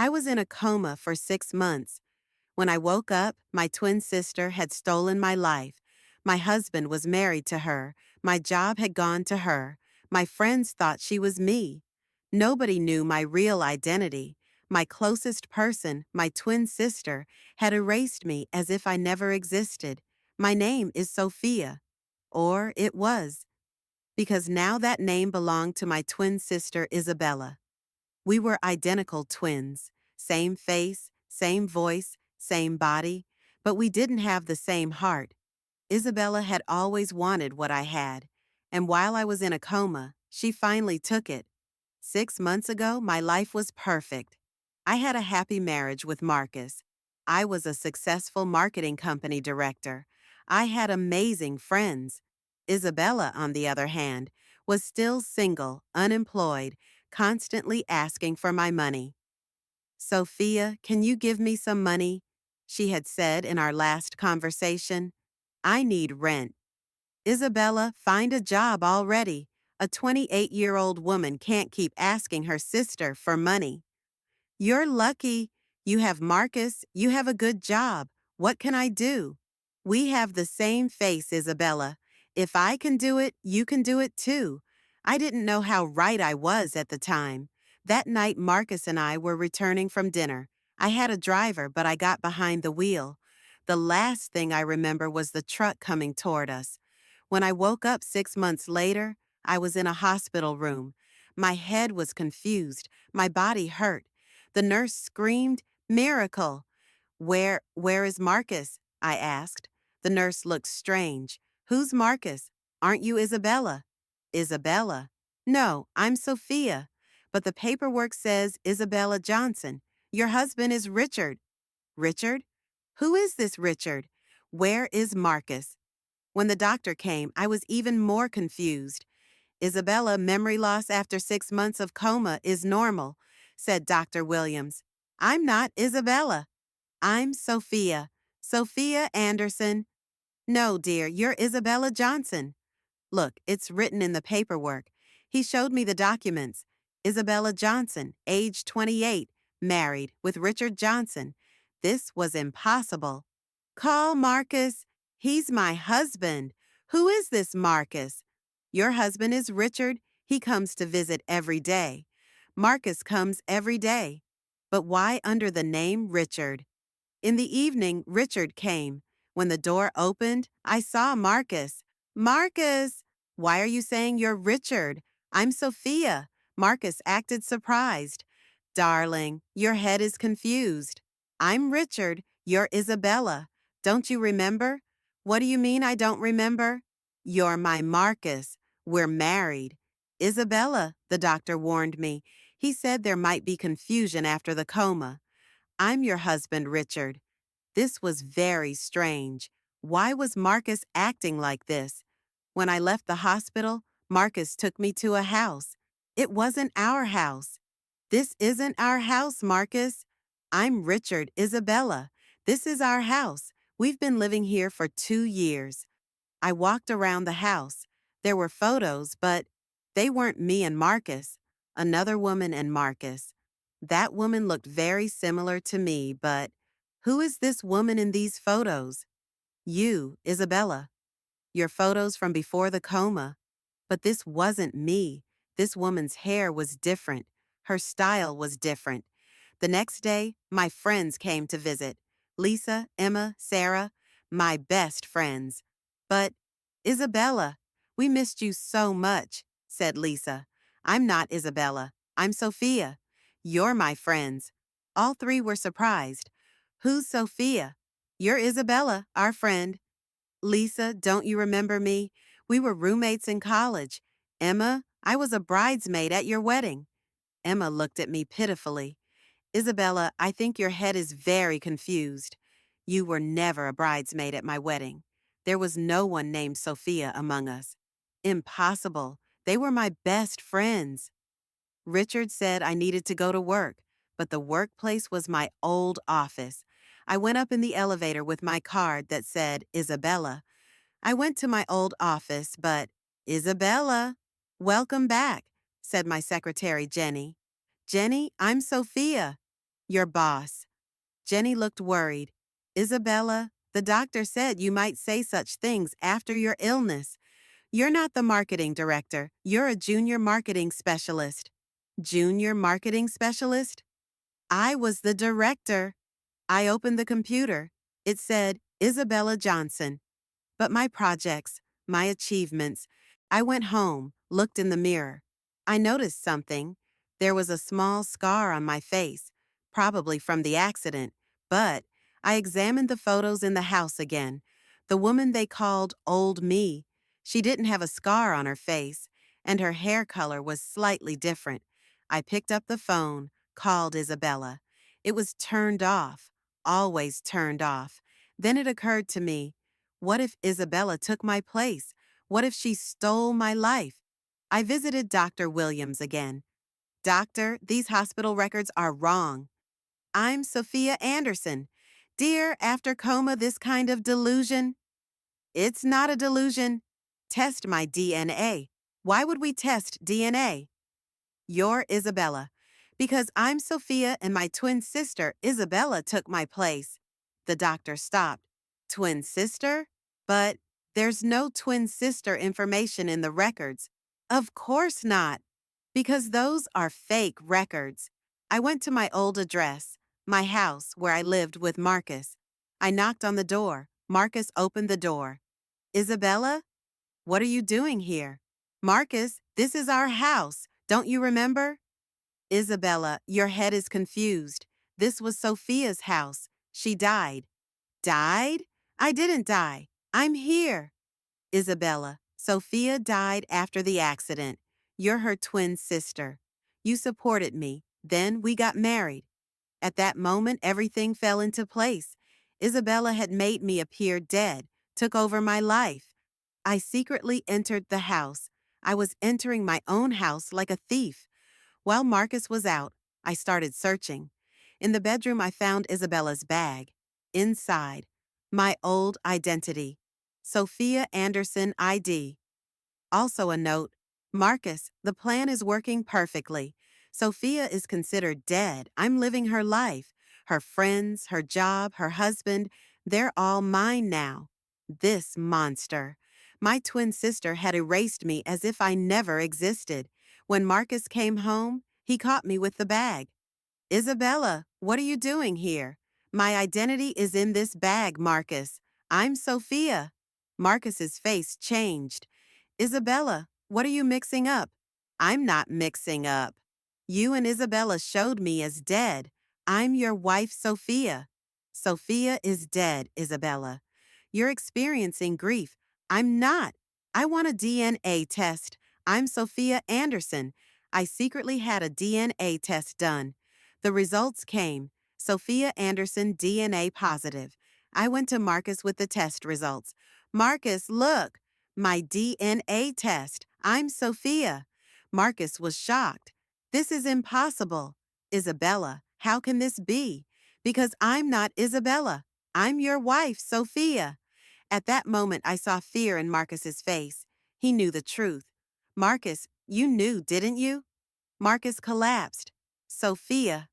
I was in a coma for 6 months. When I woke up, my twin sister had stolen my life. My husband was married to her. My job had gone to her. My friends thought she was me. Nobody knew my real identity. My closest person, my twin sister, had erased me as if I never existed. My name is Sophia. Or it was, because now that name belonged to my twin sister, Isabella. We were identical twins, same face, same voice, same body, but we didn't have the same heart. Isabella had always wanted what I had, and while I was in a coma, she finally took it. 6 months ago, my life was perfect. I had a happy marriage with Marcus. I was a successful marketing company director. I had amazing friends. Isabella, on the other hand, was still single, unemployed, constantly asking for my money. Sophia, can you give me some money? She had said in our last conversation. I need rent. Isabella, find a job already. A 28-year-old woman can't keep asking her sister for money. You're lucky. You have Marcus. You have a good job. What can I do? We have the same face, Isabella. If I can do it, you can do it too. I didn't know how right I was at the time. That night, Marcus and I were returning from dinner. I had a driver, but I got behind the wheel. The last thing I remember was the truck coming toward us. When I woke up 6 months later, I was in a hospital room. My head was confused. My body hurt. The nurse screamed, "Miracle!" Where is Marcus? I asked. The nurse looked strange. Who's Marcus? Aren't you Isabella? Isabella? No, I'm Sophia. But the paperwork says Isabella Johnson. Your husband is Richard. Richard? Who is this Richard? Where is Marcus? When the doctor came, I was even more confused. Isabella, memory loss after 6 months of coma is normal, said Dr. Williams. I'm not Isabella. I'm Sophia. Sophia Anderson. No, dear, you're Isabella Johnson. Look, it's written in the paperwork. He showed me the documents. Isabella Johnson, age 28, married, with Richard Johnson. This was impossible. Call Marcus. He's my husband. Who is this Marcus? Your husband is Richard. He comes to visit every day. Marcus comes every day. But why under the name Richard? In the evening, Richard came. When the door opened, I saw Marcus. Marcus! Why are you saying you're Richard? I'm Sophia. Marcus acted surprised. Darling, your head is confused. I'm Richard. You're Isabella. Don't you remember? What do you mean I don't remember? You're my Marcus. We're married. Isabella, the doctor warned me. He said there might be confusion after the coma. I'm your husband, Richard. This was very strange. Why was Marcus acting like this? When I left the hospital, Marcus took me to a house. It wasn't our house. This isn't our house, Marcus. I'm Richard, Isabella. This is our house. We've been living here for 2 years. I walked around the house. There were photos, but they weren't me and Marcus. Another woman and Marcus. That woman looked very similar to me, but who is this woman in these photos? You, Isabella. Your photos from before the coma. But this wasn't me. This woman's hair was different. Her style was different. The next day, my friends came to visit. Lisa, Emma, Sarah, my best friends. But, Isabella, we missed you so much, said Lisa. I'm not Isabella. I'm Sophia. You're my friends. All three were surprised. Who's Sophia? You're Isabella, our friend. Lisa, don't you remember me? We were roommates in college. Emma, I was a bridesmaid at your wedding. Emma looked at me pitifully. Isabella, I think your head is very confused. You were never a bridesmaid at my wedding. There was no one named Sophia among us. Impossible. They were my best friends. Richard said I needed to go to work, but the workplace was my old office. I went up in the elevator with my card that said Isabella. I went to my old office, but Isabella, welcome back, said my secretary, Jenny. Jenny, I'm Sophia. Your boss. Jenny looked worried. Isabella, the doctor said you might say such things after your illness. You're not the marketing director. You're a junior marketing specialist. Junior marketing specialist? I was the director. I opened the computer. It said, Isabella Johnson. But my projects, my achievements, I went home, looked in the mirror. I noticed something. There was a small scar on my face, probably from the accident, but I examined the photos in the house again. The woman they called Old Me, she didn't have a scar on her face, and her hair color was slightly different. I picked up the phone, called Isabella. It was turned off, always turned off. Then it occurred to me, what if Isabella took my place? What if she stole my life? I visited Dr. Williams again. Doctor, these hospital records are wrong. I'm Sophia Anderson. Dear, after coma, this kind of delusion? It's not a delusion. Test my DNA. Why would we test DNA? You're Isabella. Because I'm Sophia and my twin sister, Isabella, took my place. The doctor stopped. Twin sister? But there's no twin sister information in the records. Of course not. Because those are fake records. I went to my old address, my house where I lived with Marcus. I knocked on the door. Marcus opened the door. Isabella? What are you doing here? Marcus, this is our house. Don't you remember? Isabella, your head is confused. This was Sophia's house. She died. Died? I didn't die. I'm here. Isabella, Sophia died after the accident. You're her twin sister. You supported me. Then we got married. At that moment, everything fell into place. Isabella had made me appear dead, took over my life. I secretly entered the house. I was entering my own house like a thief. While Marcus was out, I started searching. In the bedroom, I found Isabella's bag. Inside, my old identity. Sophia Anderson ID. Also a note. Marcus, the plan is working perfectly. Sophia is considered dead. I'm living her life. Her friends, her job, her husband, they're all mine now. This monster. My twin sister had erased me as if I never existed. When Marcus came home, he caught me with the bag. Isabella, what are you doing here? My identity is in this bag, Marcus. I'm Sophia. Marcus's face changed. Isabella, what are you mixing up? I'm not mixing up. You and Isabella showed me as dead. I'm your wife, Sophia. Sophia is dead, Isabella. You're experiencing grief. I'm not. I want a DNA test. I'm Sophia Anderson. I secretly had a DNA test done. The results came. Sophia Anderson DNA positive. I went to Marcus with the test results. Marcus, look. My DNA test. I'm Sophia. Marcus was shocked. This is impossible. Isabella, how can this be? Because I'm not Isabella. I'm your wife, Sophia. At that moment, I saw fear in Marcus's face. He knew the truth. Marcus, you knew, didn't you? Marcus collapsed. Sophia,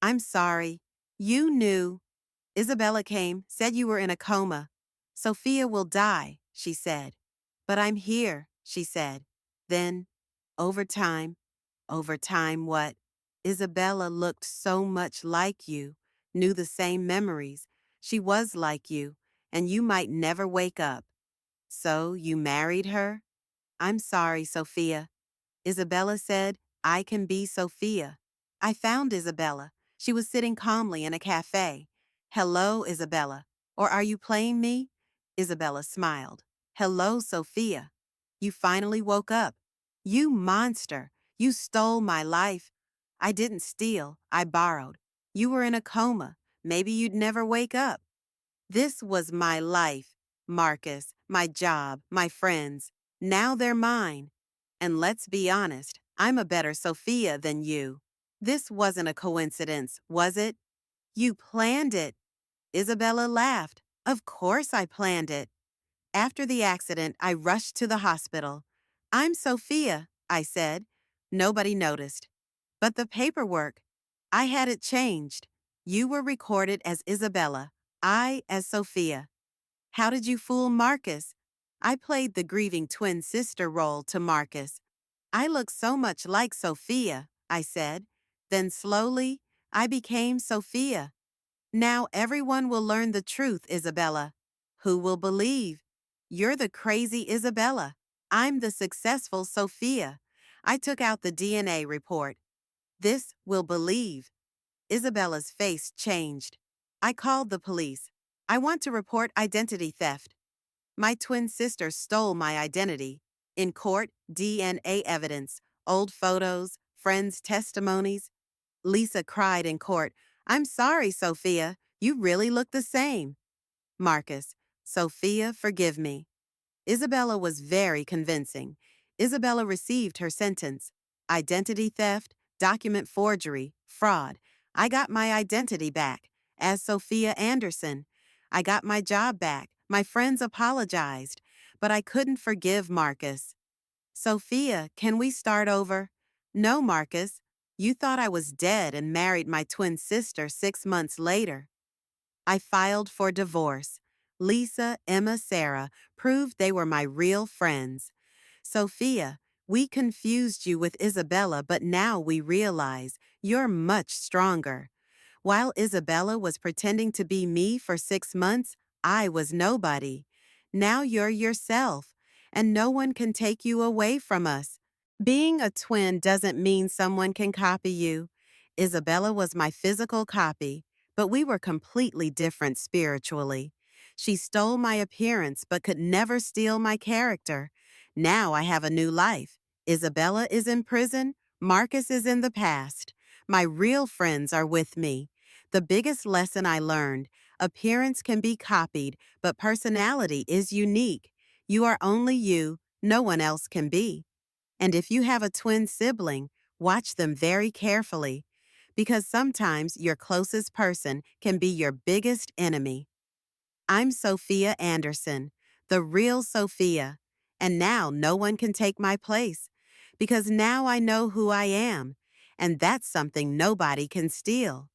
I'm sorry. You knew. Isabella came, said you were in a coma. Sophia will die, she said. But I'm here, she said. Then, over time what? Isabella looked so much like you, knew the same memories. She was like you, and you might never wake up. So you married her? I'm sorry, Sophia. Isabella said, I can be Sophia. I found Isabella. She was sitting calmly in a cafe. Hello, Isabella. Or are you playing me? Isabella smiled. Hello, Sophia. You finally woke up. You monster. You stole my life. I didn't steal. I borrowed. You were in a coma. Maybe you'd never wake up. This was my life, Marcus, my job, my friends. Now they're mine. And let's be honest, I'm a better Sophia than you. This wasn't a coincidence, was it? You planned it. Isabella laughed. Of course I planned it. After the accident, I rushed to the hospital. I'm Sophia, I said. Nobody noticed. But the paperwork, I had it changed. You were recorded as Isabella, I as Sophia. How did you fool Marcus? I played the grieving twin sister role to Marcus. I look so much like Sophia, I said. Then slowly, I became Sophia. Now everyone will learn the truth, Isabella. Who will believe? You're the crazy Isabella. I'm the successful Sophia. I took out the DNA report. This will believe. Isabella's face changed. I called the police. I want to report identity theft. My twin sister stole my identity. In court, DNA evidence, old photos, friends' testimonies. Lisa cried in court, I'm sorry, Sophia. You really look the same. Marcus, Sophia, forgive me. Isabella was very convincing. Isabella received her sentence. Identity theft, document forgery, fraud. I got my identity back. As Sophia Anderson. I got my job back. My friends apologized. But I couldn't forgive Marcus. Sophia, can we start over? No, Marcus. You thought I was dead and married my twin sister 6 months later. I filed for divorce. Lisa, Emma, Sarah proved they were my real friends. Sophia, we confused you with Isabella, but now we realize you're much stronger. While Isabella was pretending to be me for 6 months, I was nobody. Now you're yourself, and no one can take you away from us. Being a twin doesn't mean someone can copy you. Isabella was my physical copy, but we were completely different spiritually. She stole my appearance but could never steal my character. Now I have a new life. Isabella is in prison. Marcus is in the past. My real friends are with me. The biggest lesson I learned, appearance can be copied, but personality is unique. You are only you, no one else can be. And if you have a twin sibling, watch them very carefully, because sometimes your closest person can be your biggest enemy. I'm Sophia Anderson, the real Sophia, and now no one can take my place, because now I know who I am, and that's something nobody can steal.